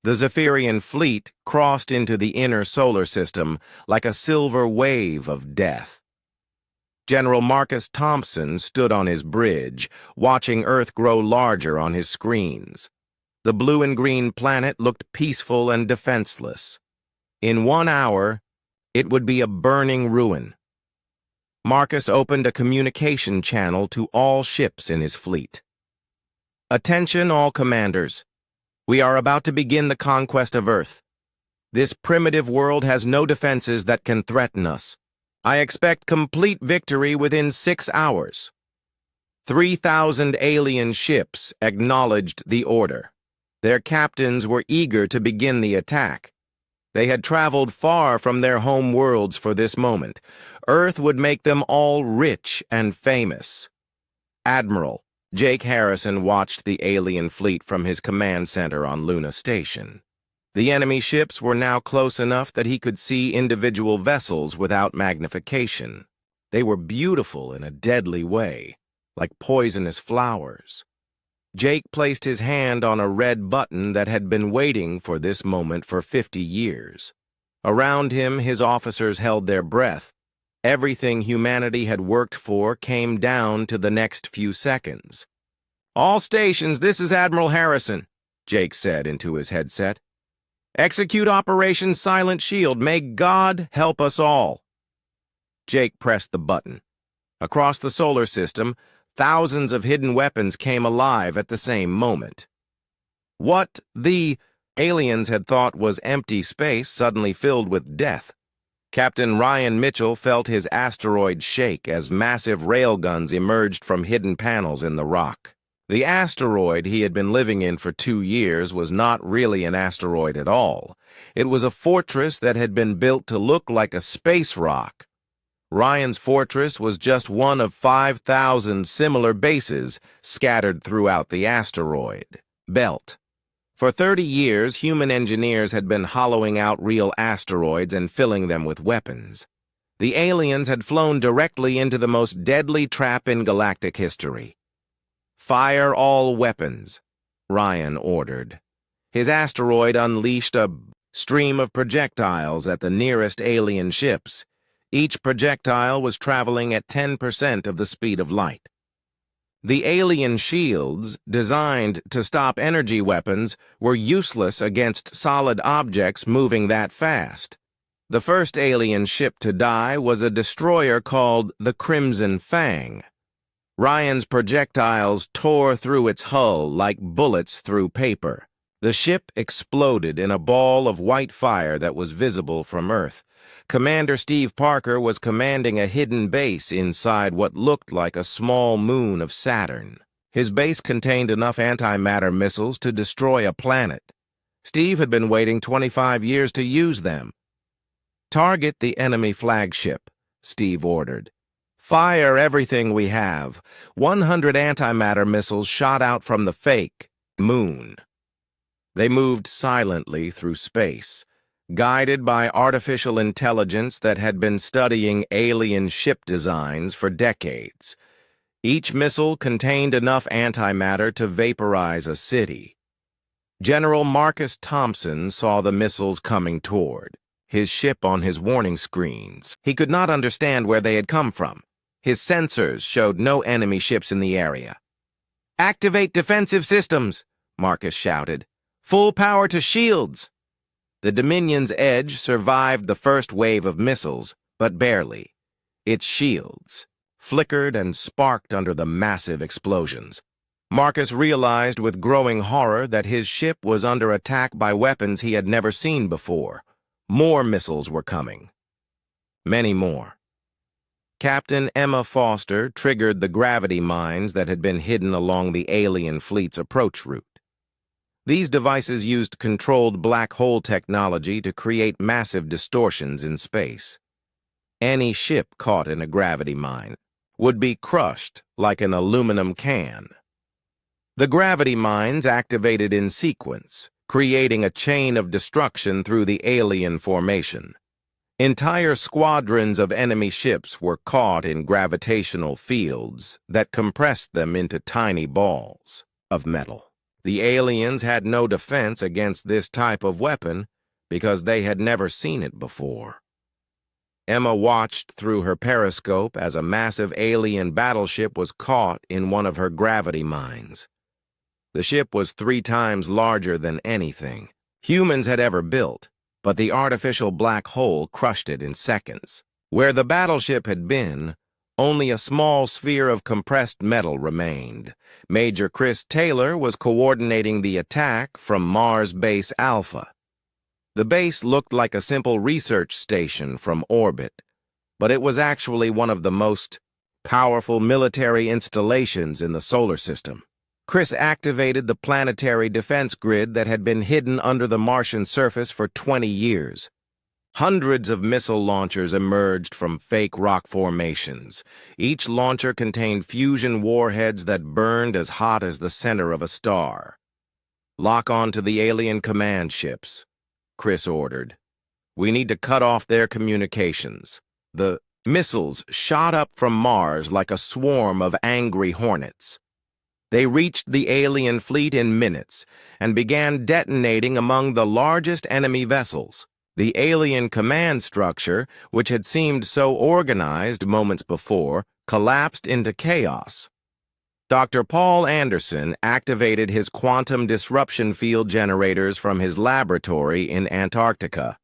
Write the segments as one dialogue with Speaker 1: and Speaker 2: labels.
Speaker 1: The Zephyrian fleet crossed into the inner solar system like a silver wave of death. General Marcus Thompson stood on his bridge, watching Earth grow larger on his screens. The blue and green planet looked peaceful and defenseless. In 1 hour, it would be a burning ruin. Marcus opened a communication channel to all ships in his fleet. Attention, all commanders. We are about to begin the conquest of Earth. This primitive world has no defenses that can threaten us. I expect complete victory within 6 hours. 3,000 alien ships acknowledged the order. Their captains were eager to begin the attack. They had traveled far from their home worlds for this moment. Earth would make them all rich and famous. Admiral Jake Harrison watched the alien fleet from his command center on Luna Station. The enemy ships were now close enough that he could see individual vessels without magnification. They were beautiful in a deadly way, like poisonous flowers. Jake placed his hand on a red button that had been waiting for this moment for 50 years. Around him, his officers held their breath. Everything humanity had worked for came down to the next few seconds. "All stations, this is Admiral Harrison," Jake said into his headset. "Execute Operation Silent Shield. May God help us all." Jake pressed the button. Across the solar system, thousands of hidden weapons came alive at the same moment. What the aliens had thought was empty space suddenly filled with death. Captain Ryan Mitchell felt his asteroid shake as massive railguns emerged from hidden panels in the rock. The asteroid he had been living in for 2 years was not really an asteroid at all. It was a fortress that had been built to look like a space rock. Ryan's fortress was just one of 5,000 similar bases scattered throughout the asteroid belt. For 30 years, human engineers had been hollowing out real asteroids and filling them with weapons. The aliens had flown directly into the most deadly trap in galactic history. "Fire all weapons," Ryan ordered. His asteroid unleashed a stream of projectiles at the nearest alien ships. Each projectile was traveling at 10% of the speed of light. The alien shields, designed to stop energy weapons, were useless against solid objects moving that fast. The first alien ship to die was a destroyer called the Crimson Fang. Ryan's projectiles tore through its hull like bullets through paper. The ship exploded in a ball of white fire that was visible from Earth. Commander Steve Parker was commanding a hidden base inside what looked like a small moon of Saturn. His base contained enough antimatter missiles to destroy a planet. Steve had been waiting 25 years to use them. "Target the enemy flagship," Steve ordered. "Fire everything we have." 100 antimatter missiles shot out from the fake moon. They moved silently through space, guided by artificial intelligence that had been studying alien ship designs for decades. Each missile contained enough antimatter to vaporize a city. General Marcus Thompson saw the missiles coming toward, his ship on his warning screens. He could not understand where they had come from. His sensors showed no enemy ships in the area. "Activate defensive systems," Marcus shouted. "Full power to shields." The Dominion's Edge survived the first wave of missiles, but barely. Its shields flickered and sparked under the massive explosions. Marcus realized with growing horror that his ship was under attack by weapons he had never seen before. More missiles were coming. Many more. Captain Emma Foster triggered the gravity mines that had been hidden along the alien fleet's approach route. These devices used controlled black hole technology to create massive distortions in space. Any ship caught in a gravity mine would be crushed like an aluminum can. The gravity mines activated in sequence, creating a chain of destruction through the alien formation. Entire squadrons of enemy ships were caught in gravitational fields that compressed them into tiny balls of metal. The aliens had no defense against this type of weapon because they had never seen it before. Emma watched through her periscope as a massive alien battleship was caught in one of her gravity mines. The ship was 3 times larger than anything humans had ever built, but the artificial black hole crushed it in seconds. Where the battleship had been, only a small sphere of compressed metal remained. Major Chris Taylor was coordinating the attack from Mars Base Alpha. The base looked like a simple research station from orbit, but it was actually one of the most powerful military installations in the solar system. Chris activated the planetary defense grid that had been hidden under the Martian surface for 20 years. Hundreds of missile launchers emerged from fake rock formations. Each launcher contained fusion warheads that burned as hot as the center of a star. "Lock on to the alien command ships," Chris ordered. "We need to cut off their communications." The missiles shot up from Mars like a swarm of angry hornets. They reached the alien fleet in minutes and began detonating among the largest enemy vessels. The alien command structure, which had seemed so organized moments before, collapsed into chaos. Dr. Paul Anderson activated his quantum disruption field generators from his laboratory in Antarctica.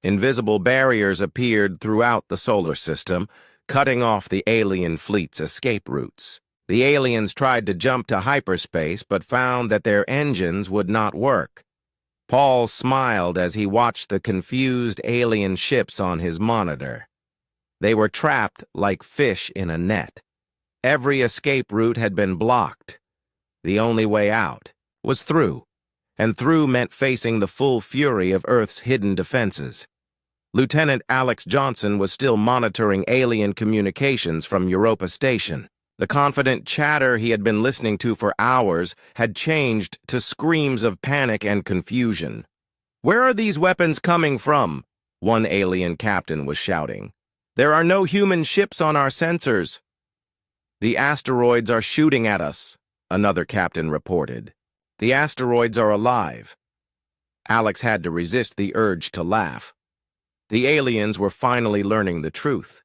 Speaker 1: Invisible barriers appeared throughout the solar system, cutting off the alien fleet's escape routes. The aliens tried to jump to hyperspace but found that their engines would not work. Paul smiled as he watched the confused alien ships on his monitor. They were trapped like fish in a net. Every escape route had been blocked. The only way out was through, and through meant facing the full fury of Earth's hidden defenses. Lieutenant Alex Johnson was still monitoring alien communications from Europa Station. The confident chatter he had been listening to for hours had changed to screams of panic and confusion. "Where are these weapons coming from?" one alien captain was shouting. "There are no human ships on our sensors." "The asteroids are shooting at us," another captain reported. "The asteroids are alive." Alex had to resist the urge to laugh. The aliens were finally learning the truth.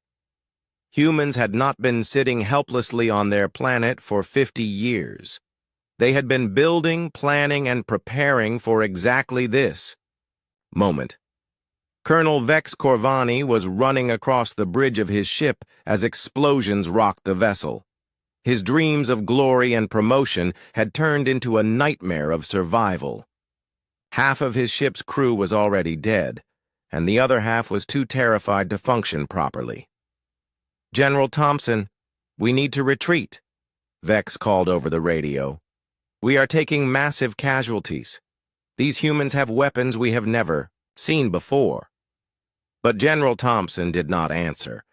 Speaker 1: Humans had not been sitting helplessly on their planet for 50 years. They had been building, planning, and preparing for exactly this moment. Colonel Vex Corvani was running across the bridge of his ship as explosions rocked the vessel. His dreams of glory and promotion had turned into a nightmare of survival. Half of his ship's crew was already dead, and the other half was too terrified to function properly. "General Thompson, we need to retreat," Vex called over the radio. "We are taking massive casualties. These humans have weapons we have never seen before." But General Thompson did not answer.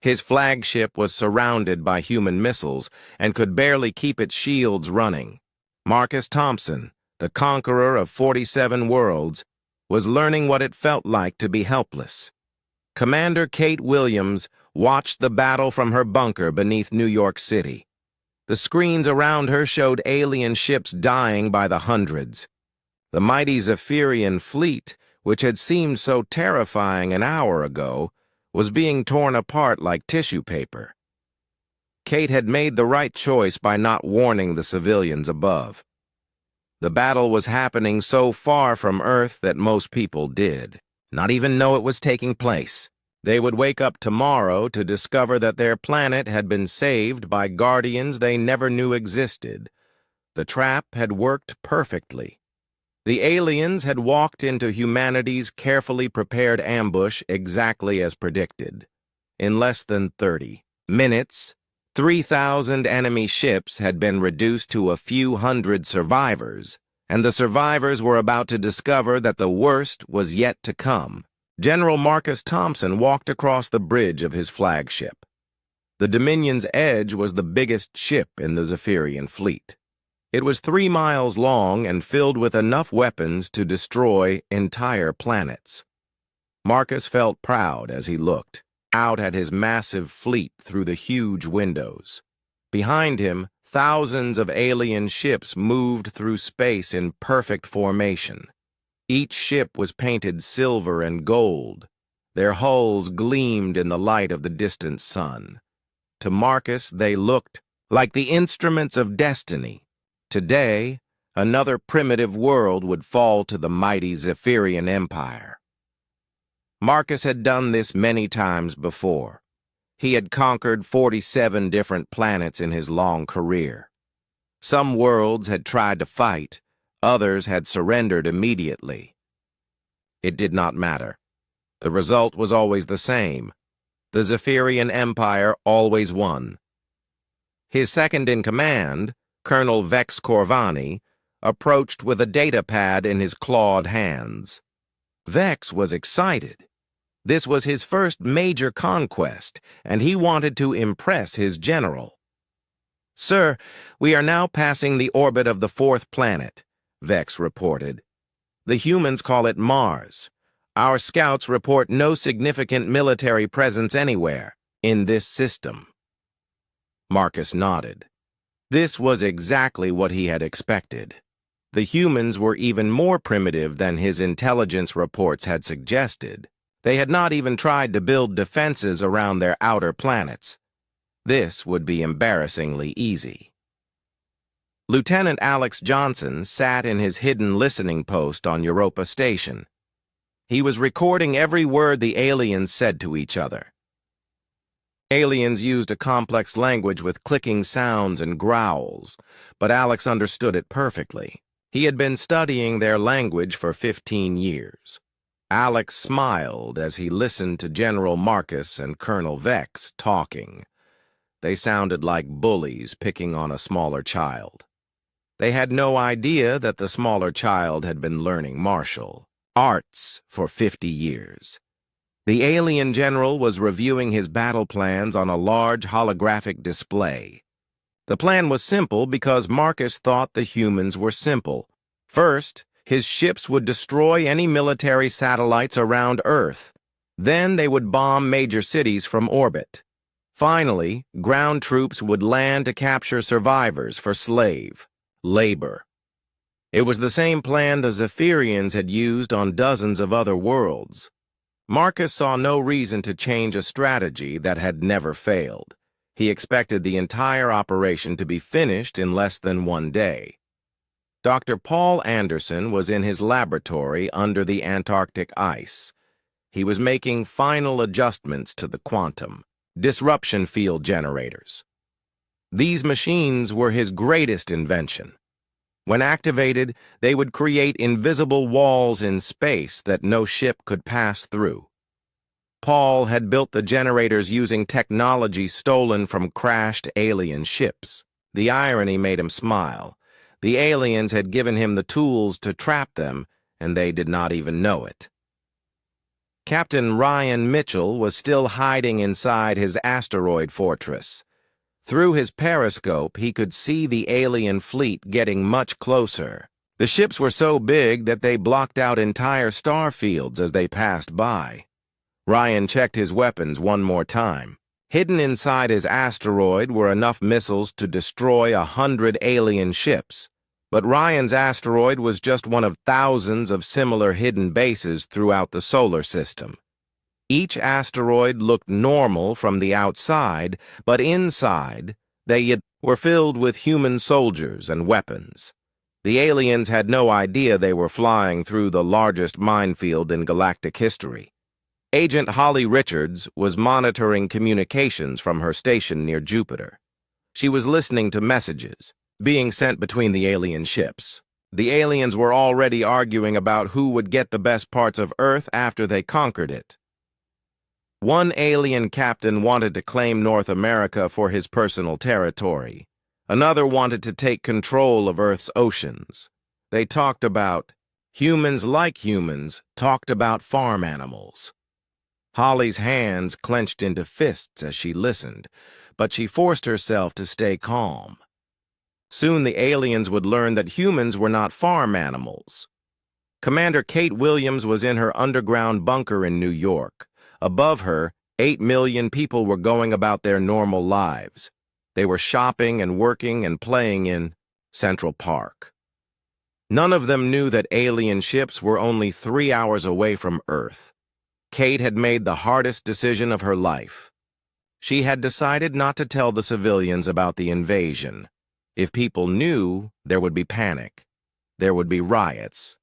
Speaker 1: His flagship was surrounded by human missiles and could barely keep its shields running. Marcus Thompson, the conqueror of 47 worlds, was learning what it felt like to be helpless. Commander Kate Williams watched the battle from her bunker beneath New York City. The screens around her showed alien ships dying by the hundreds. The mighty Zephyrian fleet, which had seemed so terrifying an hour ago, was being torn apart like tissue paper. Kate had made the right choice by not warning the civilians above. The battle was happening so far from Earth that most people did not even know it was taking place. They would wake up tomorrow to discover that their planet had been saved by guardians they never knew existed. The trap had worked perfectly. The aliens had walked into humanity's carefully prepared ambush exactly as predicted. In less than 30 minutes, 3,000 enemy ships had been reduced to a few hundred survivors, and the survivors were about to discover that the worst was yet to come. General Marcus Thompson walked across the bridge of his flagship. The Dominion's Edge was the biggest ship in the Zephyrian fleet. It was 3 miles long and filled with enough weapons to destroy entire planets. Marcus felt proud as he looked out at his massive fleet through the huge windows. Behind him, Thousands of alien ships moved through space in perfect formation. Each ship was painted silver and gold. Their hulls gleamed in the light of the distant sun. To Marcus, they looked like the instruments of destiny. Today, another primitive world would fall to the mighty Zephyrian Empire. Marcus had done this many times before. He had conquered 47 different planets in his long career. Some worlds had tried to fight, others had surrendered immediately. It did not matter. The result was always the same. The Zephyrian Empire always won. His second-in-command, Colonel Vex Corvani, approached with a data pad in his clawed hands. Vex was excited. This was his first major conquest, and he wanted to impress his general. "Sir, we are now passing the orbit of the fourth planet," Vex reported. "The humans call it Mars. Our scouts report no significant military presence anywhere in this system." Marcus nodded. This was exactly what he had expected. The humans were even more primitive than his intelligence reports had suggested. They had not even tried to build defenses around their outer planets. This would be embarrassingly easy. Lieutenant Alex Johnson sat in his hidden listening post on Europa Station. He was recording every word the aliens said to each other. Aliens used a complex language with clicking sounds and growls, but Alex understood it perfectly. He had been studying their language for 15 years. Alex smiled as he listened to General Marcus and Colonel Vex talking. They sounded like bullies picking on a smaller child. They had no idea that the smaller child had been learning martial arts for 50 years. The alien general was reviewing his battle plans on a large holographic display. The plan was simple because Marcus thought the humans were simple. First, his ships would destroy any military satellites around Earth. Then they would bomb major cities from orbit. Finally, ground troops would land to capture survivors for slave labor. It was the same plan the Zephyrians had used on dozens of other worlds. Marcus saw no reason to change a strategy that had never failed. He expected the entire operation to be finished in less than one day. Dr. Paul Anderson was in his laboratory under the Antarctic ice. He was making final adjustments to the quantum disruption field generators. These machines were his greatest invention. When activated, they would create invisible walls in space that no ship could pass through. Paul had built the generators using technology stolen from crashed alien ships. The irony made him smile. The aliens had given him the tools to trap them, and they did not even know it. Captain Ryan Mitchell was still hiding inside his asteroid fortress. Through his periscope, he could see the alien fleet getting much closer. The ships were so big that they blocked out entire star fields as they passed by. Ryan checked his weapons one more time. Hidden inside his asteroid were enough missiles to destroy 100 alien ships. But Ryan's asteroid was just one of thousands of similar hidden bases throughout the solar system. Each asteroid looked normal from the outside, but inside, they were filled with human soldiers and weapons. The aliens had no idea they were flying through the largest minefield in galactic history. Agent Holly Richards was monitoring communications from her station near Jupiter. She was listening to messages being sent between the alien ships. The aliens were already arguing about who would get the best parts of Earth after they conquered it. One alien captain wanted to claim North America for his personal territory. Another wanted to take control of Earth's oceans. They talked about humans like humans talked about farm animals. Holly's hands clenched into fists as she listened, but she forced herself to stay calm. Soon the aliens would learn that humans were not farm animals. Commander Kate Williams was in her underground bunker in New York. Above her, 8 million people were going about their normal lives. They were shopping and working and playing in Central Park. None of them knew that alien ships were only 3 hours away from Earth. Kate had made the hardest decision of her life. She had decided not to tell the civilians about the invasion. If people knew, there would be panic. There would be riots.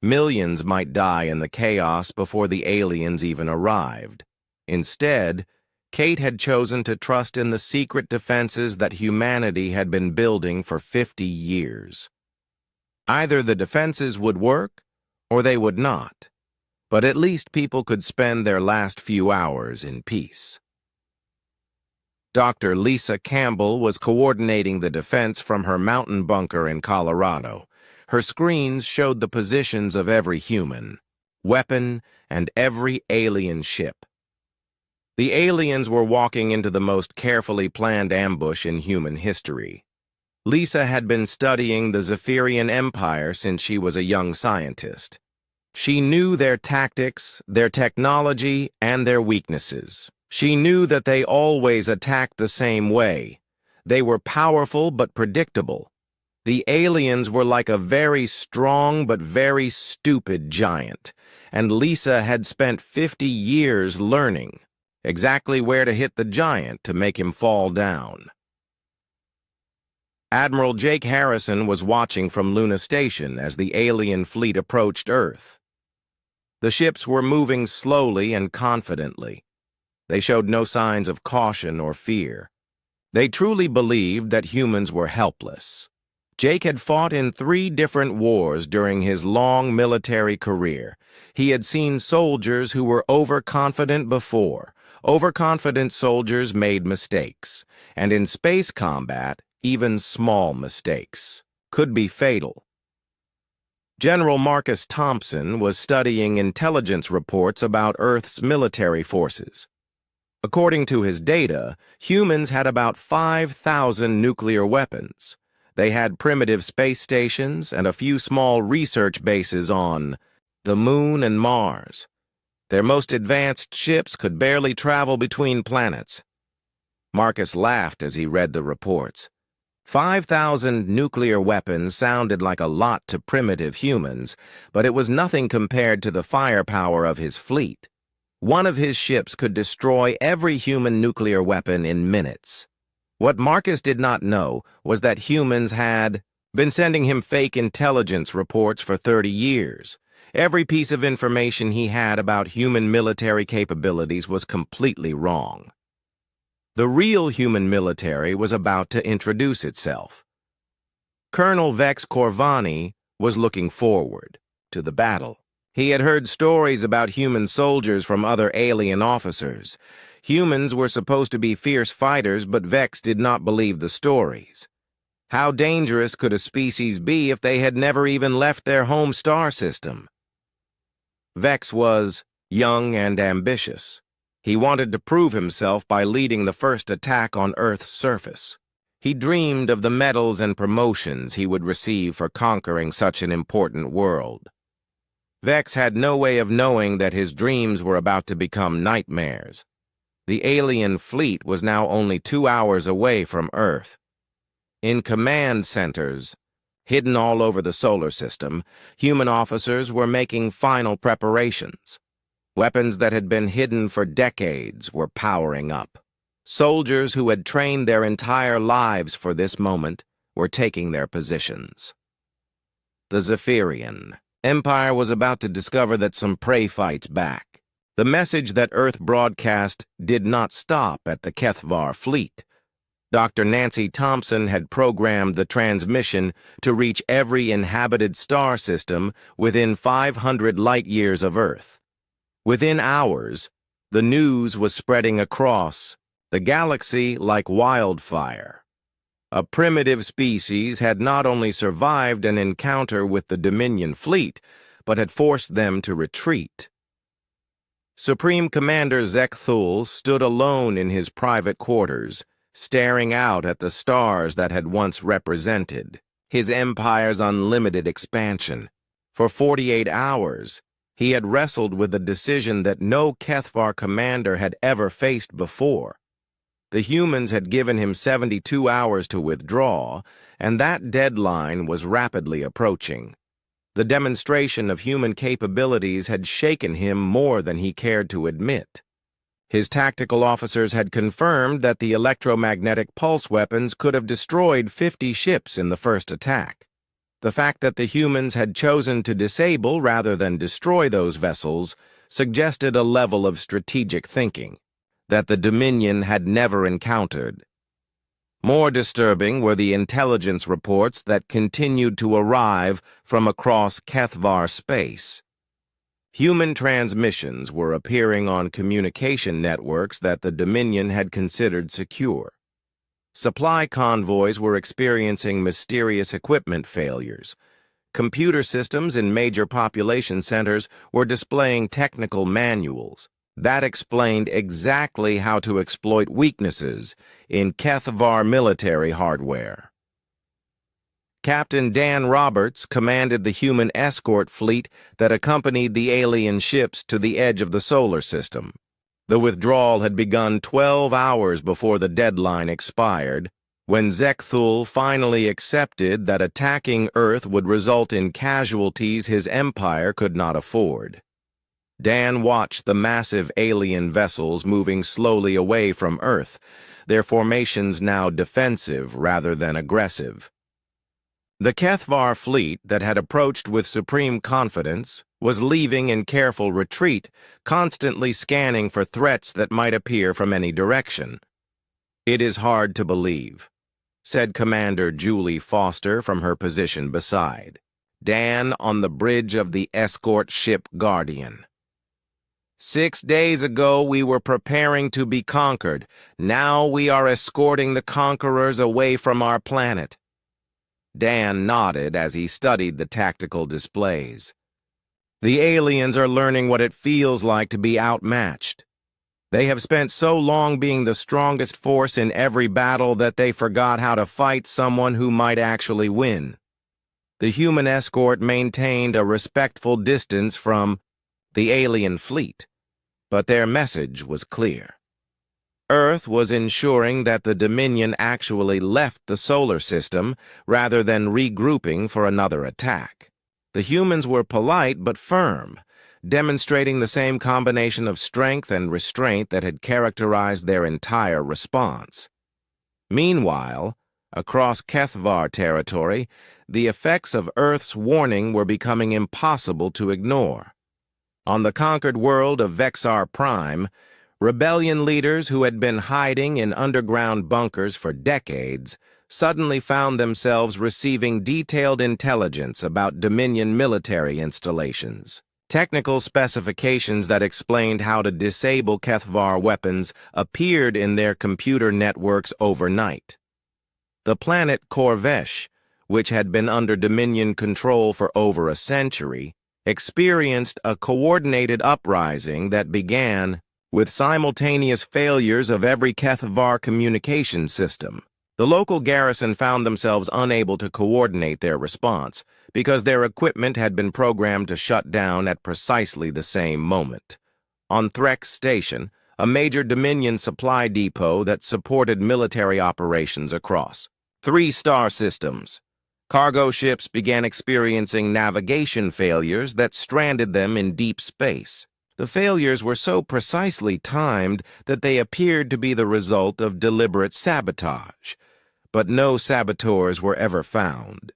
Speaker 1: Millions might die in the chaos before the aliens even arrived. Instead, Kate had chosen to trust in the secret defenses that humanity had been building for 50 years. Either the defenses would work, or they would not. But at least people could spend their last few hours in peace. Dr. Lisa Campbell was coordinating the defense from her mountain bunker in Colorado. Her screens showed the positions of every human, weapon, and every alien ship. The aliens were walking into the most carefully planned ambush in human history. Lisa had been studying the Zephyrian Empire since she was a young scientist. She knew their tactics, their technology, and their weaknesses. She knew that they always attacked the same way. They were powerful but predictable. The aliens were like a very strong but very stupid giant, and Lisa had spent 50 years learning exactly where to hit the giant to make him fall down. Admiral Jake Harrison was watching from Luna Station as the alien fleet approached Earth. The ships were moving slowly and confidently. They showed no signs of caution or fear. They truly believed that humans were helpless. Jake had fought in 3 different wars during his long military career. He had seen soldiers who were overconfident before. Overconfident soldiers made mistakes, and in space combat, even small mistakes could be fatal. General Marcus Thompson was studying intelligence reports about Earth's military forces. According to his data, humans had about 5,000 nuclear weapons. They had primitive space stations and a few small research bases on the Moon and Mars. Their most advanced ships could barely travel between planets. Marcus laughed as he read the reports. 5,000 nuclear weapons sounded like a lot to primitive humans, but it was nothing compared to the firepower of his fleet. One of his ships could destroy every human nuclear weapon in minutes. What Marcus did not know was that humans had been sending him fake intelligence reports for 30 years. Every piece of information he had about human military capabilities was completely wrong. The real human military was about to introduce itself. Colonel Vex Corvani was looking forward to the battle. He had heard stories about human soldiers from other alien officers. Humans were supposed to be fierce fighters, but Vex did not believe the stories. How dangerous could a species be if they had never even left their home star system? Vex was young and ambitious. He wanted to prove himself by leading the first attack on Earth's surface. He dreamed of the medals and promotions he would receive for conquering such an important world. Vex had no way of knowing that his dreams were about to become nightmares. The alien fleet was now only 2 hours away from Earth. In command centers, hidden all over the solar system, human officers were making final preparations. Weapons that had been hidden for decades were powering up. Soldiers who had trained their entire lives for this moment were taking their positions. The Zephyrian Empire was about to discover that some prey fights back. The message that Earth broadcast did not stop at the Kethvar fleet. Dr. Nancy Thompson had programmed the transmission to reach every inhabited star system within 500 light-years of Earth. Within hours, the news was spreading across the galaxy like wildfire. A primitive species had not only survived an encounter with the Dominion fleet, but had forced them to retreat. Supreme Commander Zekthul stood alone in his private quarters, staring out at the stars that had once represented his empire's unlimited expansion. For 48 hours, he had wrestled with a decision that no Kethvar commander had ever faced before. The humans had given him 72 hours to withdraw, and that deadline was rapidly approaching. The demonstration of human capabilities had shaken him more than he cared to admit. His tactical officers had confirmed that the electromagnetic pulse weapons could have destroyed 50 ships in the first attack. The fact that the humans had chosen to disable rather than destroy those vessels suggested a level of strategic thinking that the Dominion had never encountered. More disturbing were the intelligence reports that continued to arrive from across Kethvar space. Human transmissions were appearing on communication networks that the Dominion had considered secure. Supply convoys were experiencing mysterious equipment failures. Computer systems in major population centers were displaying technical manuals that explained exactly how to exploit weaknesses in Kethvar military hardware. Captain Dan Roberts commanded the human escort fleet that accompanied the alien ships to the edge of the solar system. The withdrawal had begun 12 hours before the deadline expired, when Zekthul finally accepted that attacking Earth would result in casualties his empire could not afford. Dan watched the massive alien vessels moving slowly away from Earth, their formations now defensive rather than aggressive. The Kethvar fleet that had approached with supreme confidence was leaving in careful retreat, constantly scanning for threats that might appear from any direction. "It is hard to believe," said Commander Julie Foster from her position beside Dan on the bridge of the escort ship Guardian. "6 days ago we were preparing to be conquered. Now we are escorting the conquerors away from our planet." Dan nodded as he studied the tactical displays. "The aliens are learning what it feels like to be outmatched. They have spent so long being the strongest force in every battle that they forgot how to fight someone who might actually win." The human escort maintained a respectful distance from the alien fleet, but their message was clear. Earth was ensuring that the Dominion actually left the solar system rather than regrouping for another attack. The humans were polite but firm, demonstrating the same combination of strength and restraint that had characterized their entire response. Meanwhile, across Kethvar territory, the effects of Earth's warning were becoming impossible to ignore. On the conquered world of Vexar Prime, rebellion leaders who had been hiding in underground bunkers for decades suddenly found themselves receiving detailed intelligence about Dominion military installations. Technical specifications that explained how to disable Kethvar weapons appeared in their computer networks overnight. The planet Corvesh, which had been under Dominion control for over a century, experienced a coordinated uprising that began with simultaneous failures of every Kethvar communication system. The local garrison found themselves unable to coordinate their response because their equipment had been programmed to shut down at precisely the same moment. On Threx Station, a major Dominion supply depot that supported military operations across 3 star systems, cargo ships began experiencing navigation failures that stranded them in deep space. The failures were so precisely timed that they appeared to be the result of deliberate sabotage, but no saboteurs were ever found.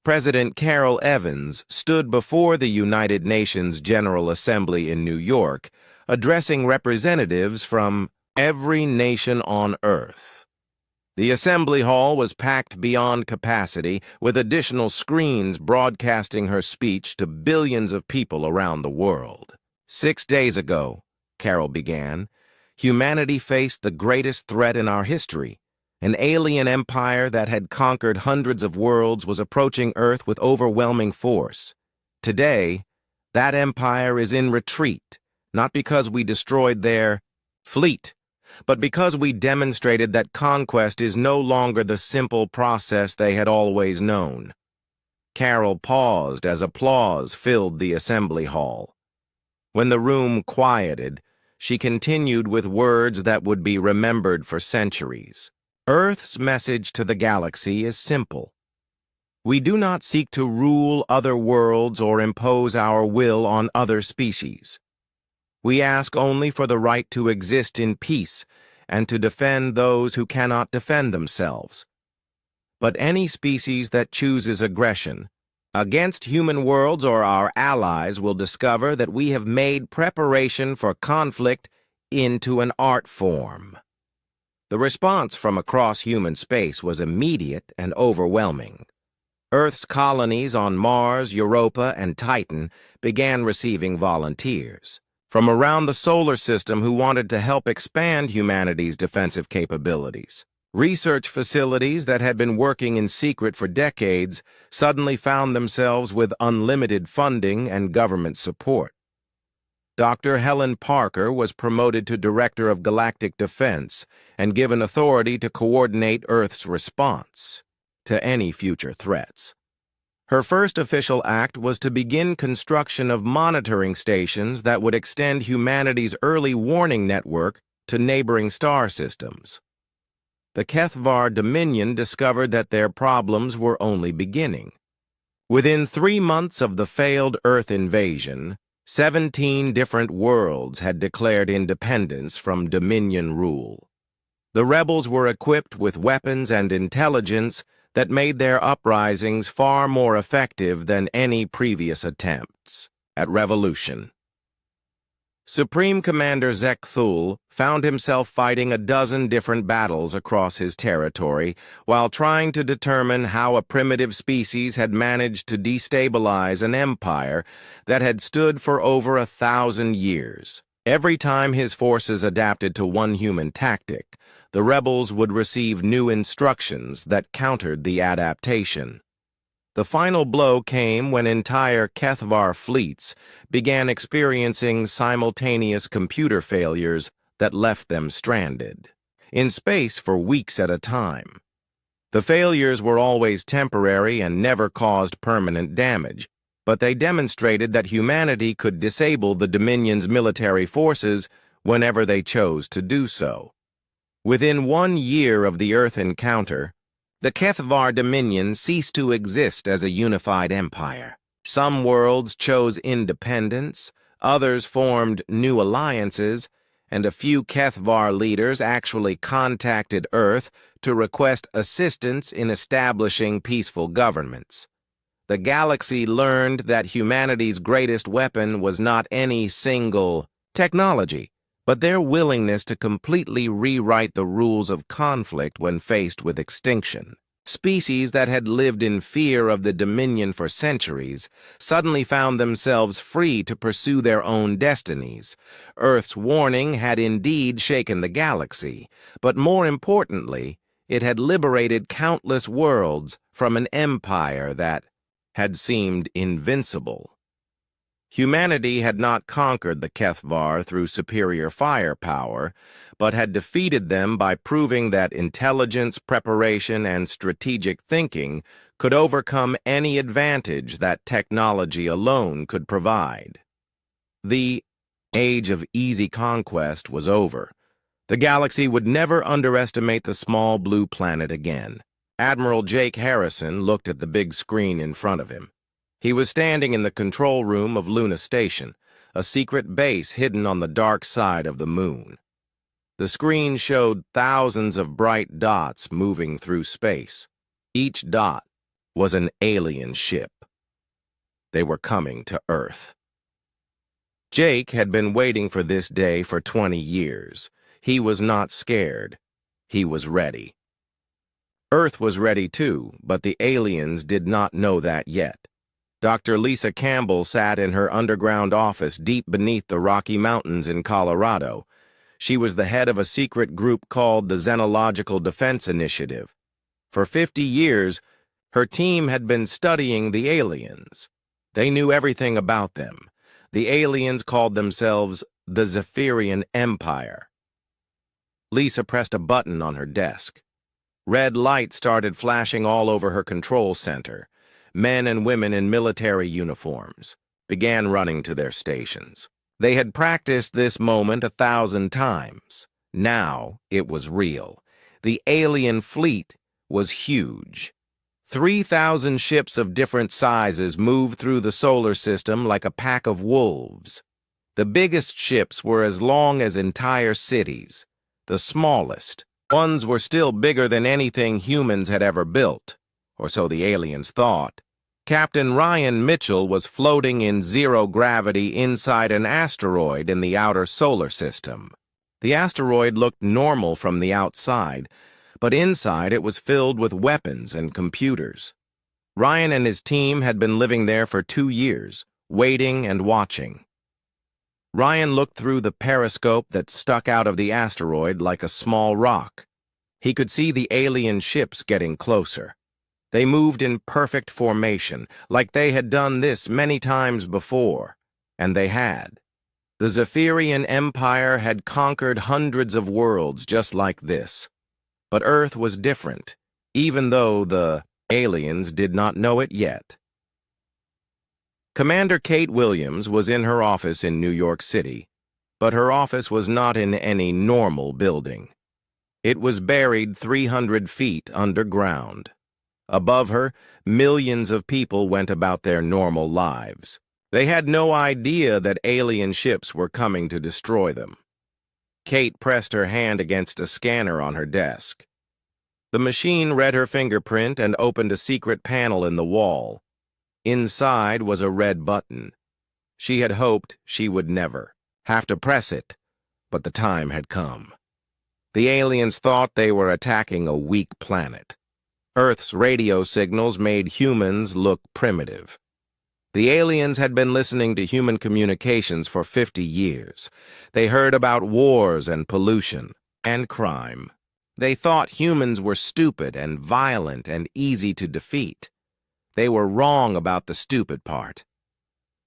Speaker 1: President Carol Evans stood before the United Nations General Assembly in New York, addressing representatives from every nation on Earth. The assembly hall was packed beyond capacity, with additional screens broadcasting her speech to billions of people around the world. 6 days ago, Carol began, humanity faced the greatest threat in our history. An alien empire that had conquered hundreds of worlds was approaching Earth with overwhelming force. Today, that empire is in retreat, not because we destroyed their fleet, but because we demonstrated that conquest is no longer the simple process they had always known. Carol paused as applause filled the assembly hall. When the room quieted, she continued with words that would be remembered for centuries. Earth's message to the galaxy is simple. We do not seek to rule other worlds or impose our will on other species. We ask only for the right to exist in peace and to defend those who cannot defend themselves. But any species that chooses aggression against human worlds or our allies will discover that we have made preparation for conflict into an art form. The response from across human space was immediate and overwhelming. Earth's colonies on Mars, Europa, and Titan began receiving volunteers from around the solar system who wanted to help expand humanity's defensive capabilities. Research facilities that had been working in secret for decades suddenly found themselves with unlimited funding and government support. Dr. Helen Parker was promoted to Director of Galactic Defense and given authority to coordinate Earth's response to any future threats. Her first official act was to begin construction of monitoring stations that would extend humanity's early warning network to neighboring star systems. The HFY Dominion discovered that their problems were only beginning. Within 3 months of the failed Earth invasion, 17 different worlds had declared independence from Dominion rule. The rebels were equipped with weapons and intelligence that made their uprisings far more effective than any previous attempts at revolution. Supreme Commander Zek Thul found himself fighting a dozen different battles across his territory while trying to determine how a primitive species had managed to destabilize an empire that had stood for over 1,000 years. Every time his forces adapted to one human tactic, the rebels would receive new instructions that countered the adaptation. The final blow came when entire HFY fleets began experiencing simultaneous computer failures that left them stranded in space for weeks at a time. The failures were always temporary and never caused permanent damage, but they demonstrated that humanity could disable the Dominion's military forces whenever they chose to do so. Within 1 year of the Earth encounter, the HFY Dominion ceased to exist as a unified empire. Some worlds chose independence, others formed new alliances, and a few HFY leaders actually contacted Earth to request assistance in establishing peaceful governments. The galaxy learned that humanity's greatest weapon was not any single technology, but their willingness to completely rewrite the rules of conflict when faced with extinction. Species that had lived in fear of the Dominion for centuries suddenly found themselves free to pursue their own destinies. Earth's warning had indeed shaken the galaxy, but more importantly, it had liberated countless worlds from an empire that had seemed invincible. Humanity had not conquered the HFY through superior firepower, but had defeated them by proving that intelligence, preparation, and strategic thinking could overcome any advantage that technology alone could provide. The age of easy conquest was over. The galaxy would never underestimate the small blue planet again. Admiral Jake Harrison looked at the big screen in front of him. He was standing in the control room of Luna Station, a secret base hidden on the dark side of the moon. The screen showed thousands of bright dots moving through space. Each dot was an alien ship. They were coming to Earth. Jake had been waiting for this day for 20 years. He was not scared. He was ready. Earth was ready too, but the aliens did not know that yet. Dr. Lisa Campbell sat in her underground office deep beneath the Rocky Mountains in Colorado. She was the head of a secret group called the Xenological Defense Initiative. For 50 years, her team had been studying the aliens. They knew everything about them. The aliens called themselves the Zephyrian Empire. Lisa pressed a button on her desk. Red light started flashing all over her control center. Men and women in military uniforms began running to their stations. They had practiced this moment 1,000 times. Now it was real. The alien fleet was huge. 3,000 ships of different sizes moved through the solar system like a pack of wolves. The biggest ships were as long as entire cities. The smallest ones were still bigger than anything humans had ever built, or so the aliens thought. Captain Ryan Mitchell was floating in zero gravity inside an asteroid in the outer solar system. The asteroid looked normal from the outside, but inside it was filled with weapons and computers. Ryan and his team had been living there for 2 years, waiting and watching. Ryan looked through the periscope that stuck out of the asteroid like a small rock. He could see the alien ships getting closer. They moved in perfect formation, like they had done this many times before, and they had. The Zephyrian Empire had conquered hundreds of worlds just like this. But Earth was different, even though the aliens did not know it yet. Commander Kate Williams was in her office in New York City, but her office was not in any normal building. It was buried 300 feet underground. Above her, millions of people went about their normal lives. They had no idea that alien ships were coming to destroy them. Kate pressed her hand against a scanner on her desk. The machine read her fingerprint and opened a secret panel in the wall. Inside was a red button. She had hoped she would never have to press it, but the time had come. The aliens thought they were attacking a weak planet. Earth's radio signals made humans look primitive. The aliens had been listening to human communications for 50 years. They heard about wars and pollution and crime. They thought humans were stupid and violent and easy to defeat. They were wrong about the stupid part.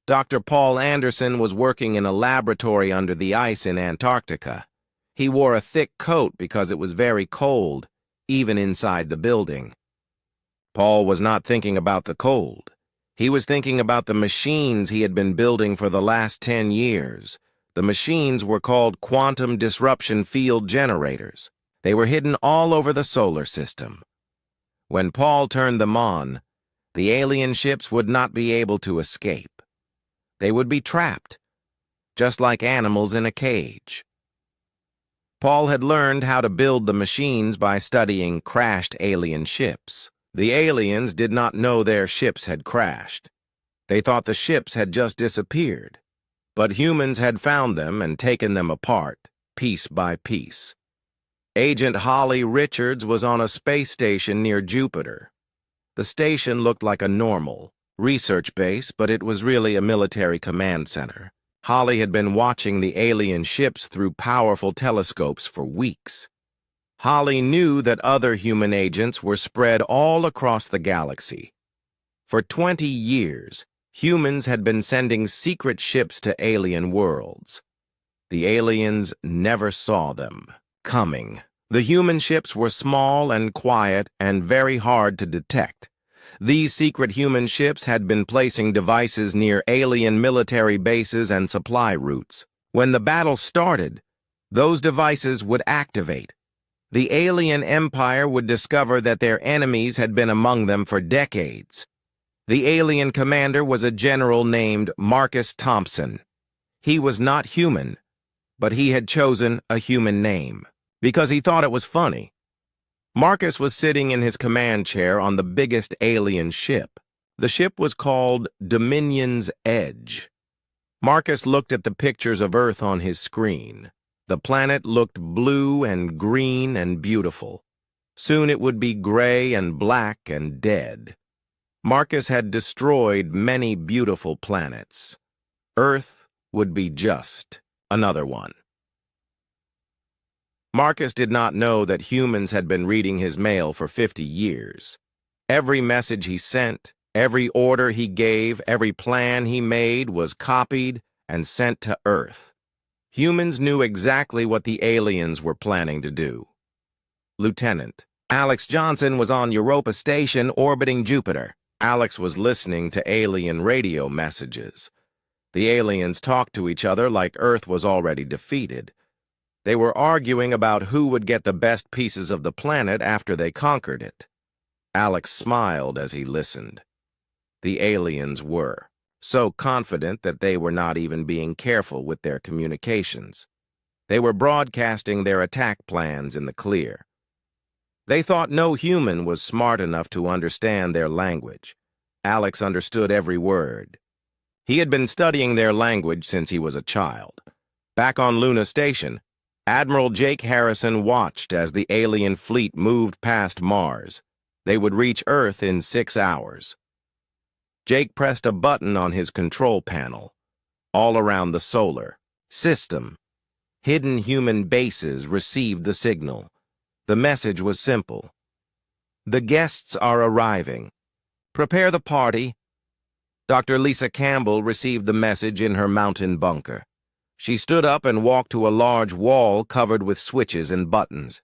Speaker 1: Dr. Paul Anderson was working in a laboratory under the ice in Antarctica. He wore a thick coat because it was very cold, even inside the building. Paul was not thinking about the cold. He was thinking about the machines he had been building for the last 10 years. The machines were called quantum disruption field generators. They were hidden all over the solar system. When Paul turned them on, the alien ships would not be able to escape. They would be trapped, just like animals in a cage. Paul had learned how to build the machines by studying crashed alien ships. The aliens did not know their ships had crashed. They thought the ships had just disappeared. But humans had found them and taken them apart, piece by piece. Agent Holly Richards was on a space station near Jupiter. The station looked like a normal research base, but it was really a military command center. Holly had been watching the alien ships through powerful telescopes for weeks. Holly knew that other human agents were spread all across the galaxy. For 20 years, humans had been sending secret ships to alien worlds. The aliens never saw them coming. The human ships were small and quiet and very hard to detect. These secret human ships had been placing devices near alien military bases and supply routes. When the battle started, those devices would activate. The alien empire would discover that their enemies had been among them for decades. The alien commander was a general named Marcus Thompson. He was not human, but he had chosen a human name because he thought it was funny. Marcus was sitting in his command chair on the biggest alien ship. The ship was called Dominion's Edge. Marcus looked at the pictures of Earth on his screen. The planet looked blue and green and beautiful. Soon it would be gray and black and dead. Marcus had destroyed many beautiful planets. Earth would be just another one. Marcus did not know that humans had been reading his mail for 50 years. Every message he sent, every order he gave, every plan he made was copied and sent to Earth. Humans knew exactly what the aliens were planning to do. Lieutenant Alex Johnson was on Europa Station orbiting Jupiter. Alex was listening to alien radio messages. The aliens talked to each other like Earth was already defeated. They were arguing about who would get the best pieces of the planet after they conquered it. Alex smiled as he listened. The aliens were so confident that they were not even being careful with their communications. They were broadcasting their attack plans in the clear. They thought no human was smart enough to understand their language. Alex understood every word. He had been studying their language since he was a child. Back on Luna Station, Admiral Jake Harrison watched as the alien fleet moved past Mars. They would reach Earth in 6 hours. Jake pressed a button on his control panel. All around the solar system, hidden human bases received the signal. The message was simple. The guests are arriving. Prepare the party. Dr. Lisa Campbell received the message in her mountain bunker. She stood up and walked to a large wall covered with switches and buttons.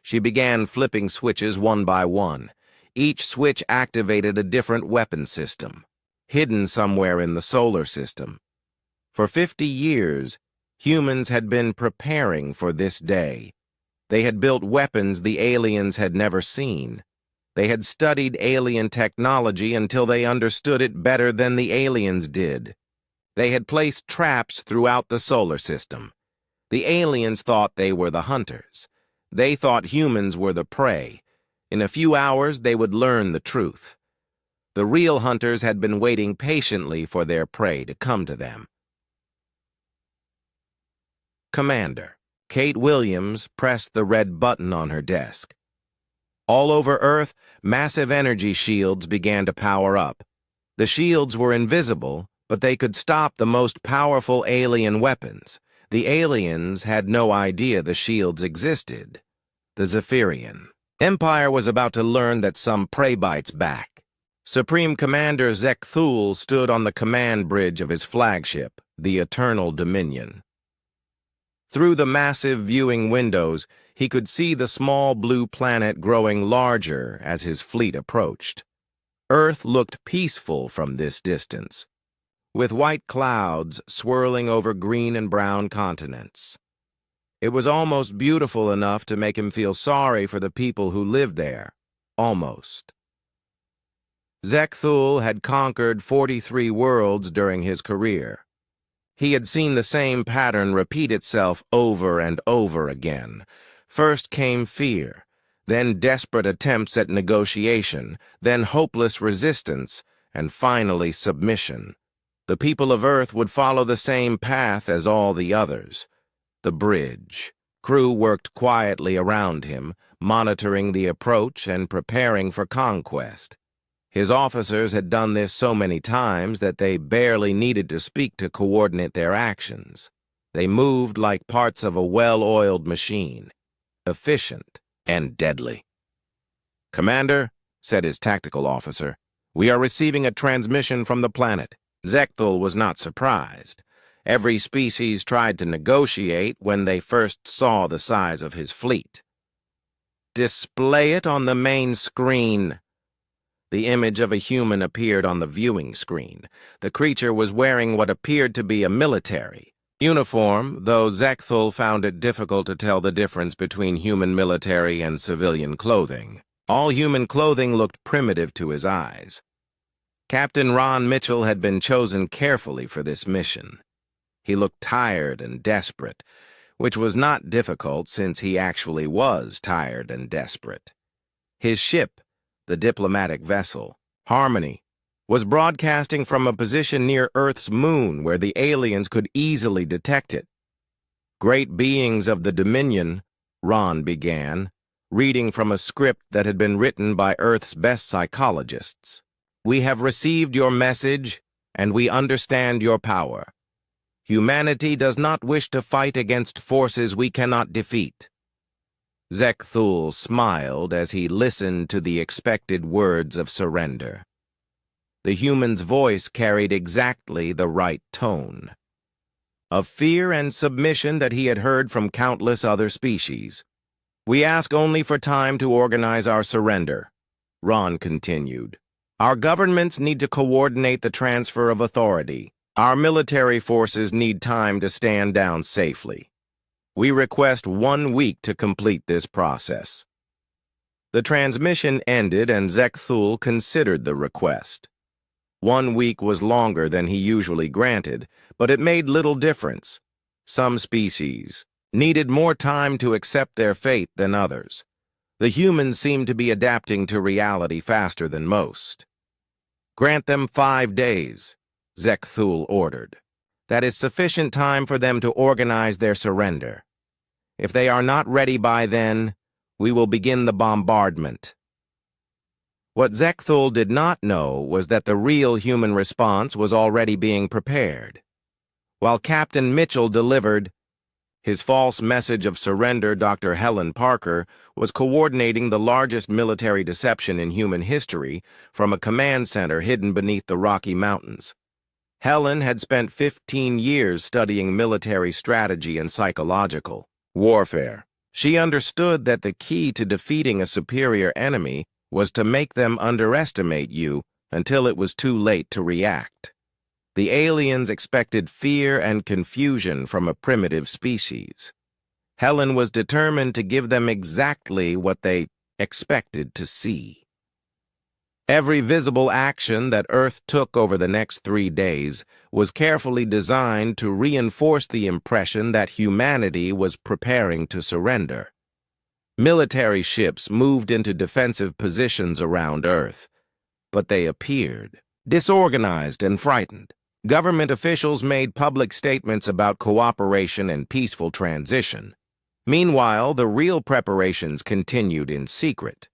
Speaker 1: She began flipping switches one by one. Each switch activated a different weapon system, hidden somewhere in the solar system. For 50 years, humans had been preparing for this day. They had built weapons the aliens had never seen. They had studied alien technology until they understood it better than the aliens did. They had placed traps throughout the solar system. The aliens thought they were the hunters. They thought humans were the prey. In a few hours, they would learn the truth. The real hunters had been waiting patiently for their prey to come to them. Commander. Kate Williams pressed the red button on her desk. All over Earth, massive energy shields began to power up. The shields were invisible, but they could stop the most powerful alien weapons. The aliens had no idea the shields existed. The Zephyrian Empire was about to learn that some prey bites back. Supreme Commander Zekthul stood on the command bridge of his flagship, the Eternal Dominion. Through the massive viewing windows, he could see the small blue planet growing larger as his fleet approached. Earth looked peaceful from this distance, with white clouds swirling over green and brown continents. It was almost beautiful enough to make him feel sorry for the people who lived there. Almost. Zekthul had conquered 43 worlds during his career. He had seen the same pattern repeat itself over and over again. First came fear, then desperate attempts at negotiation, then hopeless resistance, and finally submission. The people of Earth would follow the same path as all the others. The bridge. Crew worked quietly around him, monitoring the approach and preparing for conquest. His officers had done this so many times that they barely needed to speak to coordinate their actions. They moved like parts of a well-oiled machine, efficient and deadly. "Commander," said his tactical officer, "we are receiving a transmission from the planet." Zekthul was not surprised. Every species tried to negotiate when they first saw the size of his fleet. "Display it on the main screen." The image of a human appeared on the viewing screen. The creature was wearing what appeared to be a military uniform, though Zekthul found it difficult to tell the difference between human military and civilian clothing. All human clothing looked primitive to his eyes. Captain Ron Mitchell had been chosen carefully for this mission. He looked tired and desperate, which was not difficult since he actually was tired and desperate. His ship, the diplomatic vessel, Harmony, was broadcasting from a position near Earth's moon where the aliens could easily detect it. "Great beings of the Dominion," Ron began, reading from a script that had been written by Earth's best psychologists. "We have received your message, and we understand your power. Humanity does not wish to fight against forces we cannot defeat." Zekthul smiled as he listened to the expected words of surrender. The human's voice carried exactly the right tone, of fear and submission that he had heard from countless other species. "We ask only for time to organize our surrender," Ron continued. "Our governments need to coordinate the transfer of authority. Our military forces need time to stand down safely. We request 1 week to complete this process." The transmission ended and Zekthul considered the request. 1 week was longer than he usually granted, but it made little difference. Some species needed more time to accept their fate than others. The humans seemed to be adapting to reality faster than most. "Grant them 5 days," Zekthul ordered. "That is sufficient time for them to organize their surrender. If they are not ready by then, we will begin the bombardment." What Zekthul did not know was that the real human response was already being prepared. While Captain Mitchell delivered his false message of surrender, Dr. Helen Parker was coordinating the largest military deception in human history from a command center hidden beneath the Rocky Mountains. Helen had spent 15 years studying military strategy and psychological warfare. She understood that the key to defeating a superior enemy was to make them underestimate you until it was too late to react. The aliens expected fear and confusion from a primitive species. Helen was determined to give them exactly what they expected to see. Every visible action that Earth took over the next 3 days was carefully designed to reinforce the impression that humanity was preparing to surrender. Military ships moved into defensive positions around Earth, but they appeared disorganized and frightened. Government officials made public statements about cooperation and peaceful transition. Meanwhile, the real preparations continued in secret.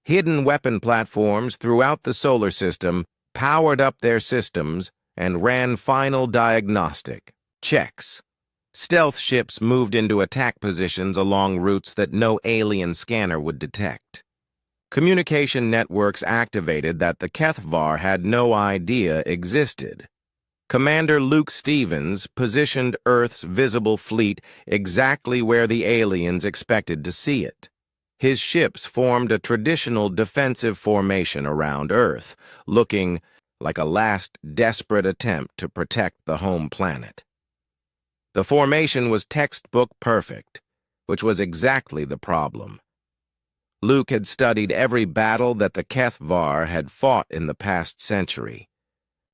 Speaker 1: Hidden weapon platforms throughout the solar system powered up their systems and ran final diagnostic checks. Stealth ships moved into attack positions along routes that no alien scanner would detect. Communication networks activated that the Kethvar had no idea existed. Commander Luke Stevens positioned Earth's visible fleet exactly where the aliens expected to see it. His ships formed a traditional defensive formation around Earth, looking like a last desperate attempt to protect the home planet. The formation was textbook perfect, which was exactly the problem. Luke had studied every battle that the Kethvar had fought in the past century.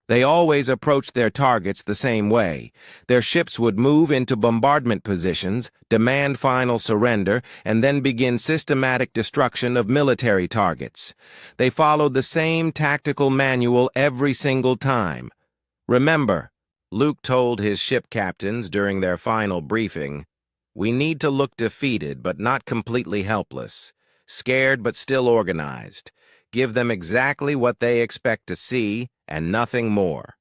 Speaker 1: They always approached their targets the same way. Their ships would move into bombardment positions, demand final surrender, and then begin systematic destruction of military targets. They followed the same tactical manual every single time. "Remember," Luke told his ship captains during their final briefing, "we need to look defeated but not completely helpless, scared but still organized. Give them exactly what they expect to see, and nothing more."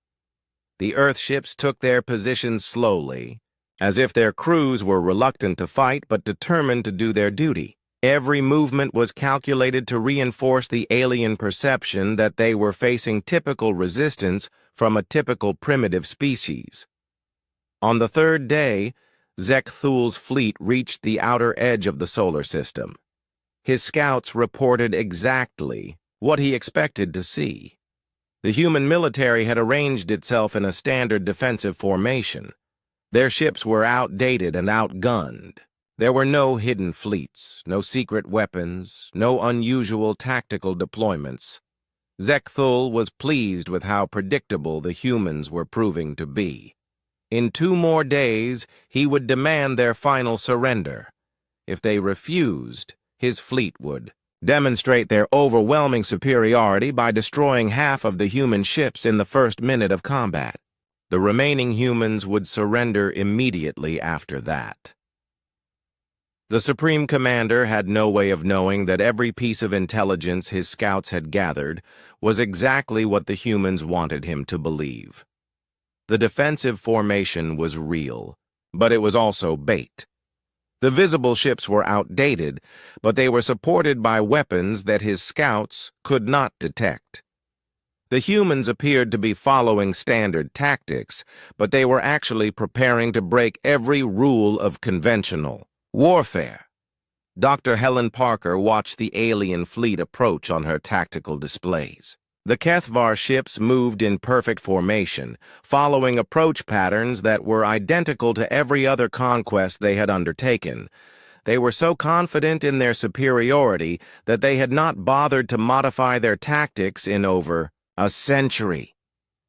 Speaker 1: The Earth ships took their positions slowly, as if their crews were reluctant to fight but determined to do their duty. Every movement was calculated to reinforce the alien perception that they were facing typical resistance from a typical primitive species. On the 3rd day, Zekthul's fleet reached the outer edge of the solar system. His scouts reported exactly what he expected to see. The human military had arranged itself in a standard defensive formation. Their ships were outdated and outgunned. There were no hidden fleets, no secret weapons, no unusual tactical deployments. Zekthul was pleased with how predictable the humans were proving to be. In 2 more days, he would demand their final surrender. If they refused, his fleet would demonstrate their overwhelming superiority by destroying half of the human ships in the first minute of combat. The remaining humans would surrender immediately after that. The Supreme Commander had no way of knowing that every piece of intelligence his scouts had gathered was exactly what the humans wanted him to believe. The defensive formation was real, but it was also bait. The visible ships were outdated, but they were supported by weapons that his scouts could not detect. The humans appeared to be following standard tactics, but they were actually preparing to break every rule of conventional warfare. Dr. Helen Parker watched the alien fleet approach on her tactical displays. The Kethvar ships moved in perfect formation, following approach patterns that were identical to every other conquest they had undertaken. They were so confident in their superiority that they had not bothered to modify their tactics in over a century.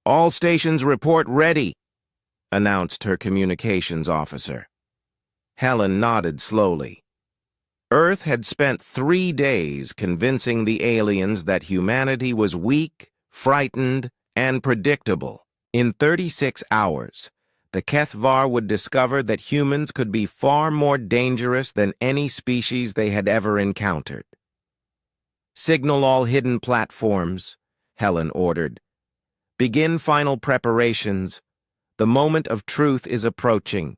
Speaker 1: "All stations report ready," announced her communications officer. Helen nodded slowly. Earth had spent 3 days convincing the aliens that humanity was weak, frightened, and predictable. In 36 hours, the Kethvar would discover that humans could be far more dangerous than any species they had ever encountered. "Signal all hidden platforms," Helen ordered. "Begin final preparations. The moment of truth is approaching."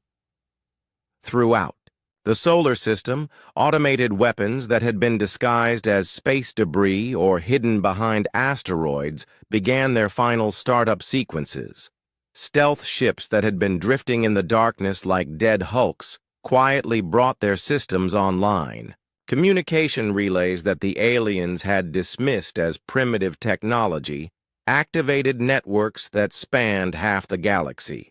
Speaker 1: Throughout the solar system, automated weapons that had been disguised as space debris or hidden behind asteroids began their final startup sequences. Stealth ships that had been drifting in the darkness like dead hulks quietly brought their systems online. Communication relays that the aliens had dismissed as primitive technology activated networks that spanned half the galaxy.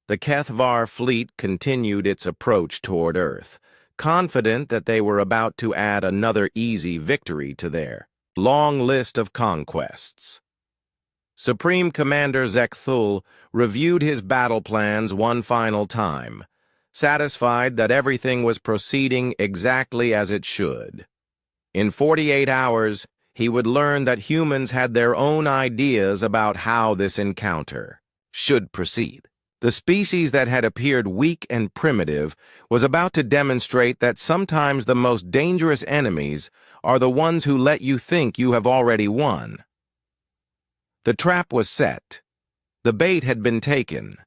Speaker 1: The Kethvar fleet continued its approach toward Earth, confident that they were about to add another easy victory to their long list of conquests. Supreme Commander Zekthul reviewed his battle plans one final time, satisfied that everything was proceeding exactly as it should. In 48 hours, he would learn that humans had their own ideas about how this encounter should proceed. The species that had appeared weak and primitive was about to demonstrate that sometimes the most dangerous enemies are the ones who let you think you have already won. The trap was set. The bait had been taken.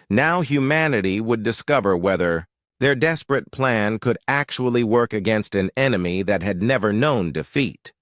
Speaker 1: Now humanity would discover whether their desperate plan could actually work against an enemy that had never known defeat.